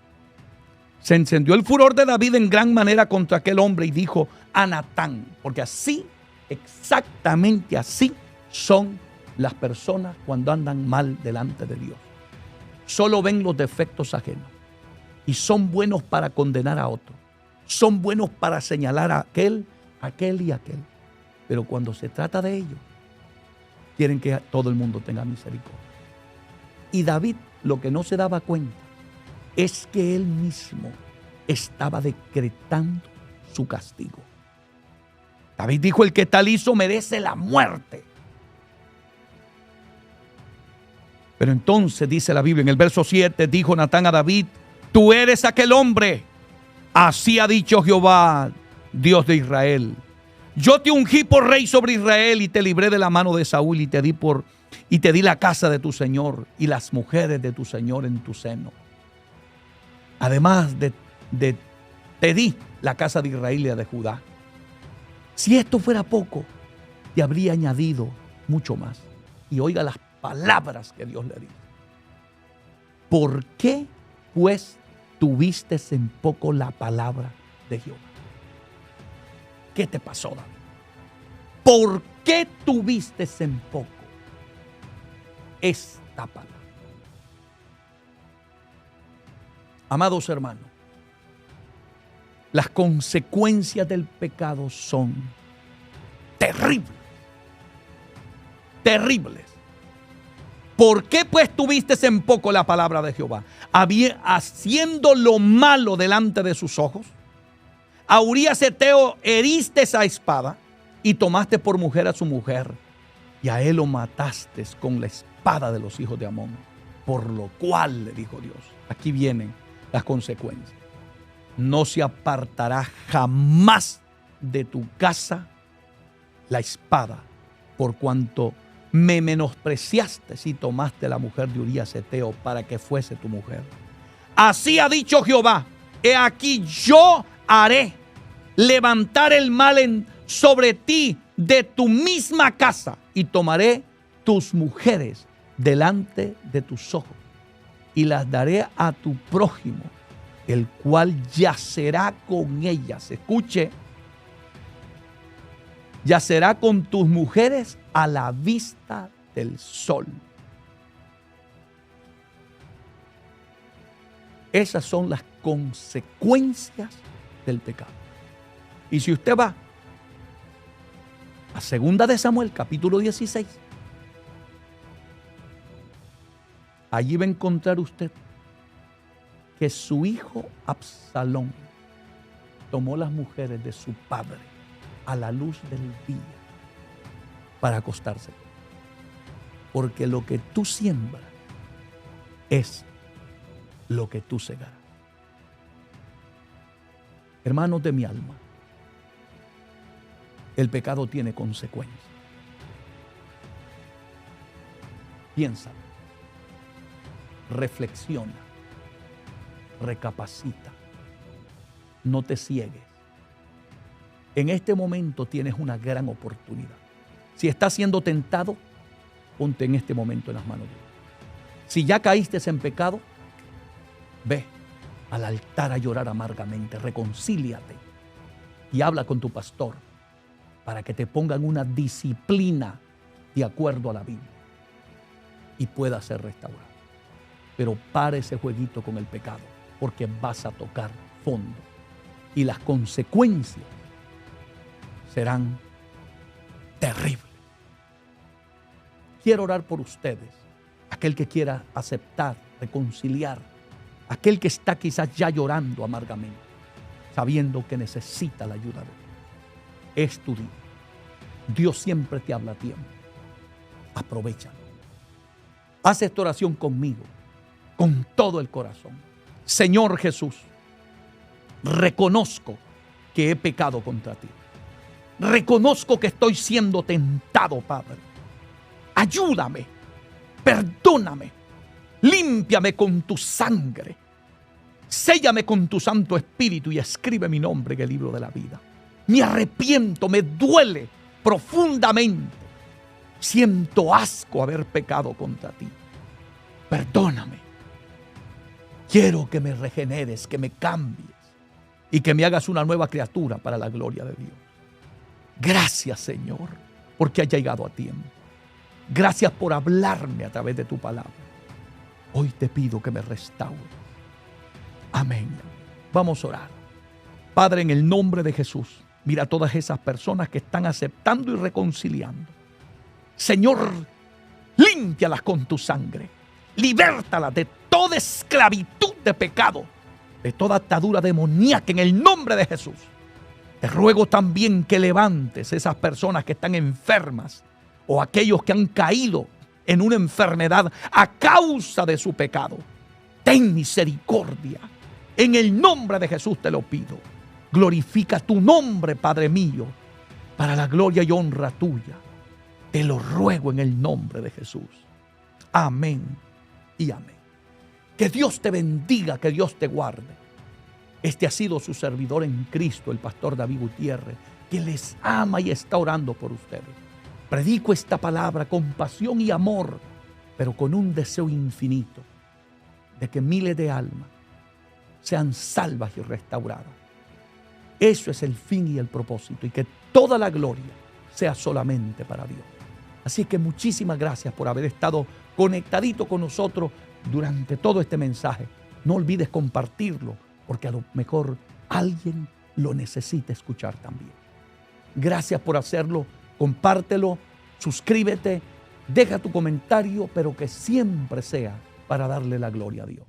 Se encendió el furor de David en gran manera contra aquel hombre y dijo a Natán, porque así, exactamente así son las personas cuando andan mal delante de Dios. Solo ven los defectos ajenos y son buenos para condenar a otro. Son buenos para señalar a aquel y aquel. Pero cuando se trata de ellos, quieren que todo el mundo tenga misericordia. Y David lo que no se daba cuenta es que él mismo estaba decretando su castigo. David dijo: el que tal hizo merece la muerte. Pero entonces dice la Biblia en el verso 7, dijo Natán a David: tú eres aquel hombre. Así ha dicho Jehová, Dios de Israel. Yo te ungí por rey sobre Israel y te libré de la mano de Saúl y te di la casa de tu señor y las mujeres de tu señor en tu seno. Además te di la casa de Israel y la de Judá. Si esto fuera poco, te habría añadido mucho más. Y oiga las palabras que Dios le dice. ¿Por qué pues tuviste en poco la palabra de Jehová? ¿Qué te pasó, David? ¿Por qué tuviste en poco esta palabra? Amados hermanos, las consecuencias del pecado son terribles. Terribles. ¿Por qué pues tuviste en poco la palabra de Jehová? Haciendo lo malo delante de sus ojos. A Urías Heteo heriste a espada y tomaste por mujer a su mujer. Y a él lo mataste con la espada de los hijos de Amón. Por lo cual, le dijo Dios, aquí vienen las consecuencias. No se apartará jamás de tu casa la espada, por cuanto me menospreciaste y tomaste la mujer de Urías Heteo para que fuese tu mujer. Así ha dicho Jehová: he aquí yo haré levantar el mal sobre ti de tu misma casa y tomaré tus mujeres delante de tus ojos y las daré a tu prójimo, el cual yacerá con ellas. Escuche, yacerá con tus mujeres a la vista del sol. Esas son las consecuencias del pecado. Y si usted va a 2 de Samuel, capítulo 16, allí va a encontrar usted que su hijo Absalón tomó las mujeres de su padre a la luz del día para acostarse. Porque lo que tú siembras es lo que tú segarás. Hermanos de mi alma, el pecado tiene consecuencias. Piensa, reflexiona, recapacita, no te ciegues. En este momento tienes una gran oportunidad. Si estás siendo tentado, ponte en este momento en las manos de Dios. Si ya caíste en pecado, ve al altar a llorar amargamente, reconcíliate y habla con tu pastor para que te pongan una disciplina de acuerdo a la Biblia y pueda ser restaurado. Pero para ese jueguito con el pecado, porque vas a tocar fondo y las consecuencias serán terribles. Quiero orar por ustedes, aquel que quiera aceptar, reconciliar, aquel que está quizás ya llorando amargamente, sabiendo que necesita la ayuda de Dios. Es tu día. Dios siempre te habla a tiempo. Aprovechalo. Haz esta oración conmigo, con todo el corazón. Señor Jesús, reconozco que he pecado contra ti. Reconozco que estoy siendo tentado, Padre. Ayúdame, perdóname, límpiame con tu sangre, séllame con tu Santo Espíritu y escribe mi nombre en el libro de la vida. Me arrepiento, me duele profundamente. Siento asco haber pecado contra ti. Perdóname. Quiero que me regeneres, que me cambies y que me hagas una nueva criatura para la gloria de Dios. Gracias, Señor, porque has llegado a tiempo. Gracias por hablarme a través de tu palabra. Hoy te pido que me restaures. Amén. Vamos a orar. Padre, en el nombre de Jesús, mira a todas esas personas que están aceptando y reconciliando. Señor, límpialas con tu sangre. Libértalas de toda esclavitud de pecado, de toda atadura demoníaca en el nombre de Jesús. Te ruego también que levantes esas personas que están enfermas o aquellos que han caído en una enfermedad a causa de su pecado. Ten misericordia. En el nombre de Jesús te lo pido. Glorifica tu nombre, Padre mío, para la gloria y honra tuya. Te lo ruego en el nombre de Jesús. Amén y amén. Que Dios te bendiga, que Dios te guarde. Este ha sido su servidor en Cristo, el pastor David Gutiérrez, que les ama y está orando por ustedes. Predico esta palabra con pasión y amor, pero con un deseo infinito de que miles de almas sean salvas y restauradas. Eso es el fin y el propósito, y que toda la gloria sea solamente para Dios. Así que muchísimas gracias por haber estado conectadito con nosotros durante todo este mensaje. No olvides compartirlo, porque a lo mejor alguien lo necesita escuchar también. Gracias por hacerlo. Compártelo, suscríbete, deja tu comentario, pero que siempre sea para darle la gloria a Dios.